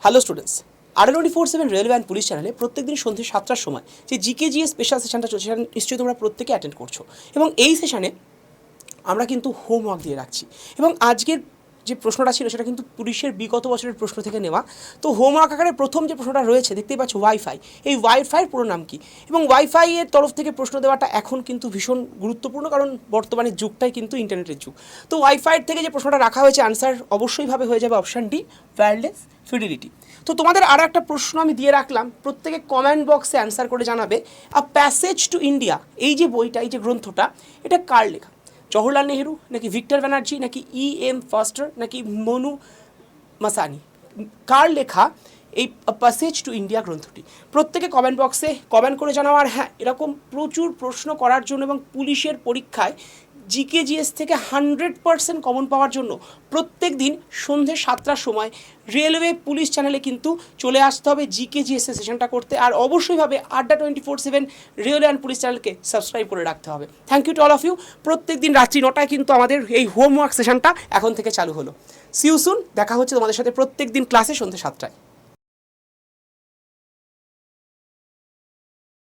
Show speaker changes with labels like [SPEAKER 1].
[SPEAKER 1] Hello students, R24/7 railway and police চ্যানেলে প্রত্যেকদিন সন্ধ্যে 7টার সময় যে জিকেজিএস স্পেশাল সেশনটা চলছে সেটা নিশ্চয়ই তোমরা প্রত্যেকে অ্যাটেন্ড করছো। এবং এই সেশনে আমরা কিন্তু হোমওয়ার্ক দিয়ে রাখছি এবং আজকের যে প্রশ্নটা ছিল সেটা কিন্তু পুলিশের বিগত বছরের প্রশ্ন থেকে নেওয়া। তো হোমওয়ার্ক আকারে প্রথম যে প্রশ্নটা রয়েছে দেখতেই পাচ্ছ ওয়াইফাই, এই ওয়াইফাইয়ের পুরো নাম কি? এবং ওয়াইফাইয়ের তরফ থেকে প্রশ্ন দেওয়াটা এখন কিন্তু ভীষণ গুরুত্বপূর্ণ, কারণ বর্তমানে যুগটাই কিন্তু ইন্টারনেটের যুগ। তো ওয়াইফাইয়ের থেকে যে প্রশ্নটা রাখা হয়েছে আনসার অবশ্যইভাবে হয়ে যাবে অপশান ডি, ওয়্যারলেস ফিডিলিটি। তো তোমাদের আরও একটা প্রশ্ন আমি দিয়ে রাখলাম, প্রত্যেকে কমেন্ট বক্সে অ্যান্সার করে জানাবে আ প্যাসেজ টু ইন্ডিয়া, এই যে বইটা, এই যে গ্রন্থটা, এটা কার লেখা? জওহরলাল নেহেরু, নাকি ভিক্টর ব্যানার্জি, নাকি E.M. ফস্টার, নাকি মনু মাসানি? কার লেখা এই প্যাসেজ টু ইন্ডিয়া গ্রন্থটি? প্রত্যেকে কমেন্ট বক্সে কমেন্ট করে জানাও। আর হ্যাঁ, এরকম প্রচুর প্রশ্ন করার জন্য এবং পুলিশের পরীক্ষায় জিকেজিএস থেকে 100% কমন পাওয়ার জন্য প্রত্যেক দিন সন্ধ্যে 7টার সময় রেলওয়ে পুলিশ চ্যানেলে কিন্তু চলে আসতে হবে জিকেজিএসের সেশনটা করতে। আর অবশ্যইভাবে আড্ডা 24/7 রেলওয়ে অ্যান্ড পুলিশ চ্যানেলকে সাবস্ক্রাইব করে রাখতে হবে। Thank you to all of you. প্রত্যেক দিন রাত্রি 9টায় কিন্তু আমাদের এই হোমওয়ার্ক সেশনটা এখন থেকে চালু হলো। See you soon. দেখা হচ্ছে তোমাদের সাথে প্রত্যেক দিন ক্লাসে সন্ধ্যে 7টায়।